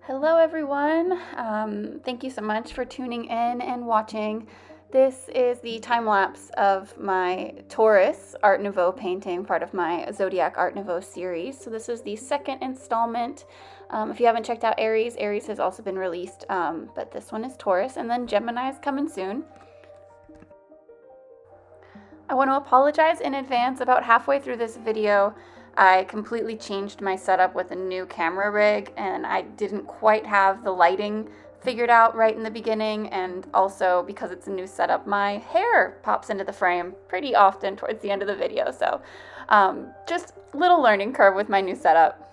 Hello everyone, thank you so much for tuning in and watching. This is the time lapse of my Taurus Art Nouveau painting, part of my Zodiac Art Nouveau series. So this is the second installment. If you haven't checked out Aries has also been released, but this one is Taurus, and then Gemini is coming soon. I want to apologize in advance. About halfway through this video, I completely changed my setup with a new camera rig, and I didn't quite have the lighting figured out right in the beginning, and also because it's a new setup, my hair pops into the frame pretty often towards the end of the video, so just a little learning curve with my new setup.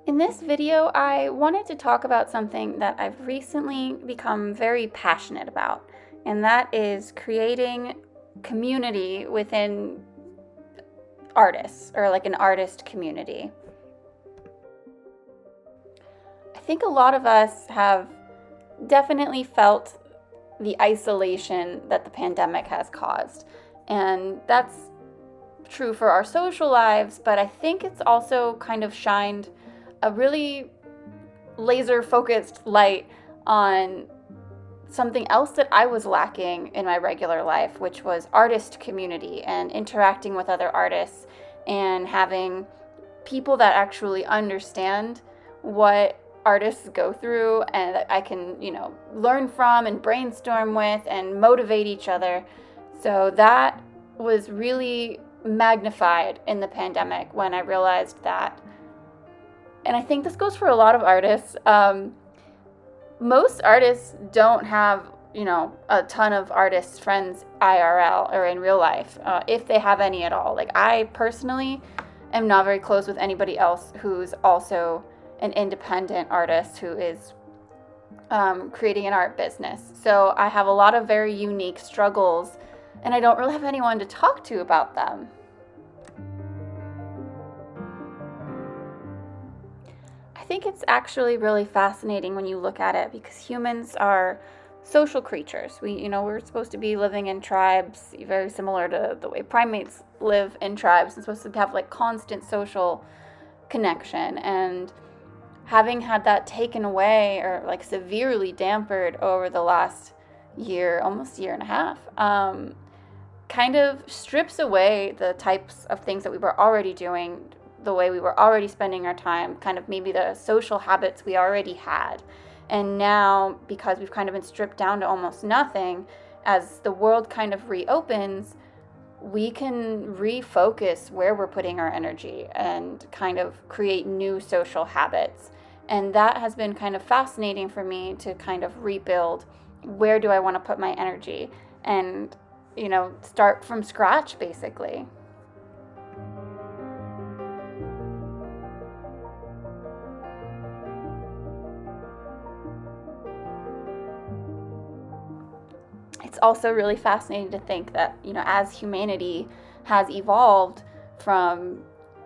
In this video, I wanted to talk about something that I've recently become very passionate about, and that is creating community within artists, or like an artist community. I think a lot of us have definitely felt the isolation that the pandemic has caused, and that's true for our social lives, but I think it's also kind of shined a really laser-focused light on something else that I was lacking in my regular life, which was artist community and interacting with other artists and having people that actually understand what artists go through and that I can, learn from and brainstorm with and motivate each other. So that was really magnified in the pandemic when I realized that. And I think this goes for a lot of artists. Most artists don't have, a ton of artist friends IRL or in real life, if they have any at all. Like, I personally am not very close with anybody else who's also an independent artist who is creating an art business. So I have a lot of very unique struggles, and I don't really have anyone to talk to about them. I think it's actually really fascinating when you look at it, because humans are social creatures. We're supposed to be living in tribes, very similar to the way primates live in tribes. We're supposed to have like constant social connection, and having had that taken away or like severely dampened over the last year, almost year and a half, kind of strips away the types of things that we were already doing, the way we were already spending our time, kind of maybe the social habits we already had. And now, because we've kind of been stripped down to almost nothing, as the world kind of reopens, we can refocus where we're putting our energy and kind of create new social habits. And that has been kind of fascinating for me to kind of rebuild, where do I want to put my energy, and start from scratch basically. It's also really fascinating to think that, as humanity has evolved from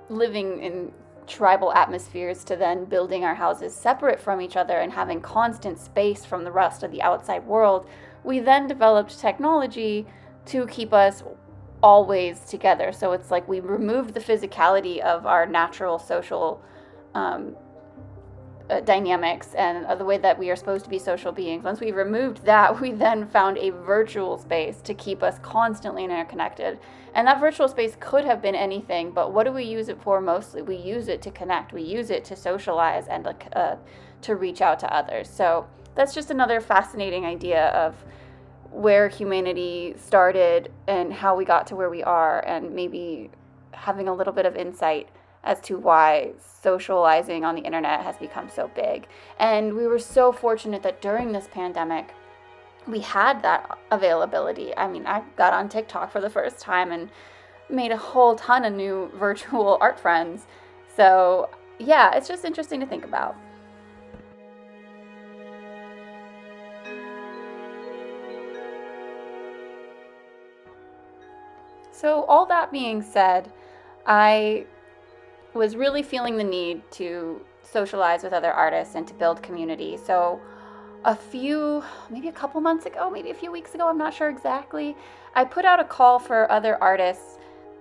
living in tribal atmospheres to then building our houses separate from each other and having constant space from the rest of the outside world, we then developed technology to keep us always together. So it's like we removed the physicality of our natural social dynamics and the way that we are supposed to be social beings. Once we removed that, we then found a virtual space to keep us constantly interconnected. And that virtual space could have been anything, but what do we use it for mostly? We use it to connect. We use it to socialize and to reach out to others. So that's just another fascinating idea of where humanity started and how we got to where we are, and maybe having a little bit of insight as to why socializing on the internet has become so big. And we were so fortunate that during this pandemic, we had that availability. I mean, I got on TikTok for the first time and made a whole ton of new virtual art friends. So yeah, it's just interesting to think about. So all that being said, I was really feeling the need to socialize with other artists and to build community. So maybe a couple months ago, maybe a few weeks ago, I'm not sure exactly, I put out a call for other artists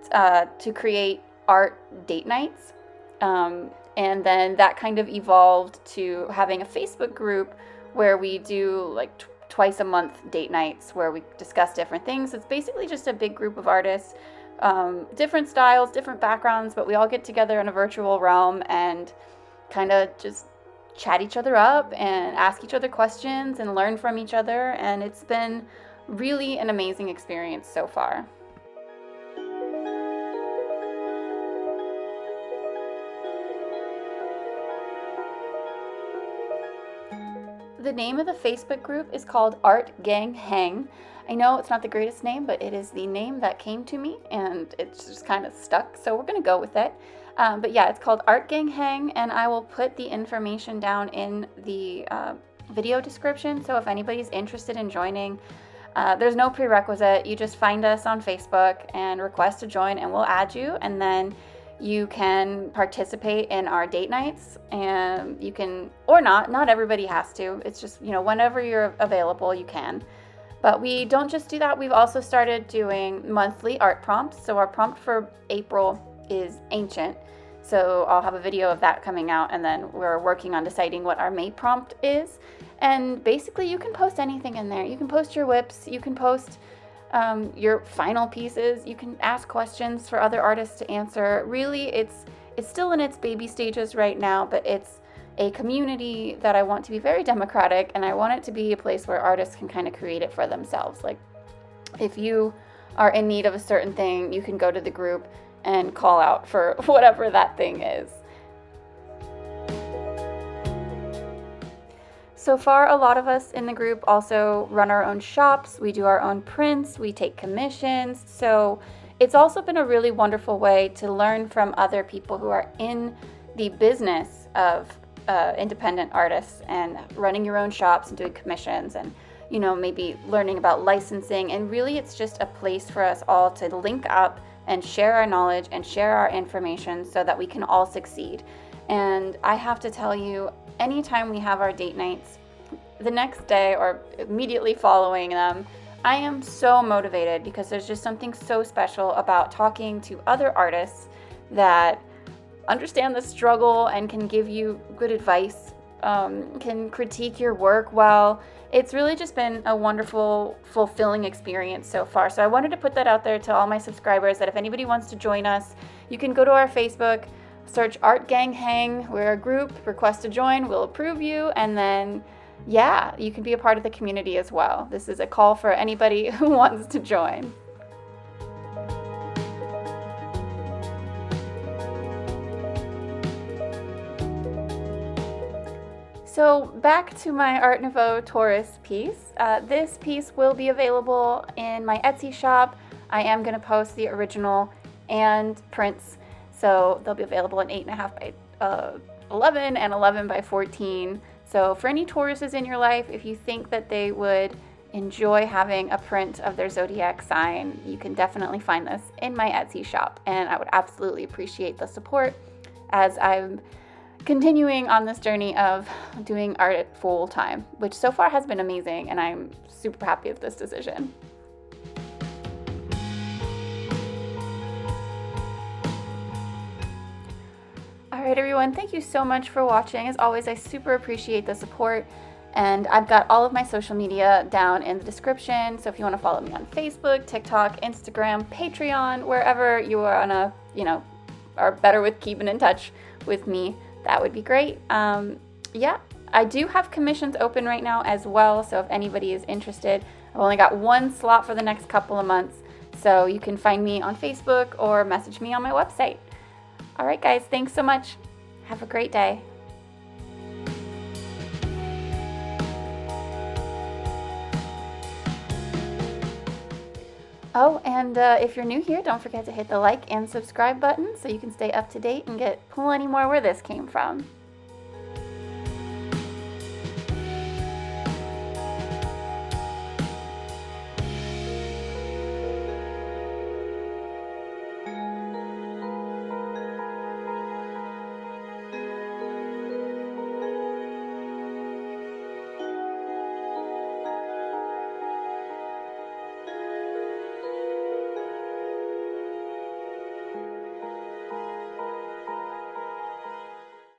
to create art date nights. And then that kind of evolved to having a Facebook group where we do like twice a month date nights where we discuss different things. It's basically just a big group of artists, different styles, different backgrounds, but we all get together in a virtual realm and kind of just chat each other up and ask each other questions and learn from each other. And it's been really an amazing experience so far. The name of the Facebook group is called Art Gang Hang. I know it's not the greatest name, but it is the name that came to me and it's just kind of stuck, so we're gonna go with it. But yeah, it's called Art Gang Hang, and I will put the information down in the video description, so if anybody's interested in joining, there's no prerequisite. You just find us on Facebook and request to join and we'll add you, and then you can participate in our date nights, and you can, or not everybody has to. It's just, whenever you're available, you can. But we don't just do that. We've also started doing monthly art prompts. So our prompt for April is ancient. So I'll have a video of that coming out, and then we're working on deciding what our May prompt is. And basically you can post anything in there. You can post your whips, you can post your final pieces, you can ask questions for other artists to answer. Really, it's still in its baby stages right now, but it's a community that I want to be very democratic, and I want it to be a place where artists can kind of create it for themselves. Like, if you are in need of a certain thing, you can go to the group and call out for whatever that thing is. So far, a lot of us in the group also run our own shops. We do our own prints, we take commissions. So it's also been a really wonderful way to learn from other people who are in the business of independent artists and running your own shops and doing commissions, and maybe learning about licensing. And really, it's just a place for us all to link up and share our knowledge and share our information so that we can all succeed. And I have to tell you, anytime we have our date nights, the next day or immediately following them, I am so motivated, because there's just something so special about talking to other artists that understand the struggle and can give you good advice, can critique your work well. It's really just been a wonderful, fulfilling experience so far. So I wanted to put that out there to all my subscribers, that if anybody wants to join us, you can go to our Facebook, search Art Gang Hang. We're a group, request to join, we'll approve you, and then you can be a part of the community as well. This is a call for anybody who wants to join. So back to my Art Nouveau Taurus piece. This piece will be available in my Etsy shop. I am going to post the original and prints, so they'll be available in 8.5 by 11 and 11 by 14. So for any Tauruses in your life, if you think that they would enjoy having a print of their zodiac sign, you can definitely find this in my Etsy shop, and I would absolutely appreciate the support as I'm continuing on this journey of doing art full time, which so far has been amazing, and I'm super happy with this decision. All right, everyone, thank you so much for watching. As always, I super appreciate the support, and I've got all of my social media down in the description. So if you want to follow me on Facebook, TikTok, Instagram, Patreon, wherever you are are better with keeping in touch with me, that would be great. I do have commissions open right now as well, so if anybody is interested, I've only got one slot for the next couple of months, so you can find me on Facebook or message me on my website. All right, guys, thanks so much. Have a great day. Oh, and if you're new here, don't forget to hit the like and subscribe button so you can stay up to date and get plenty more where this came from.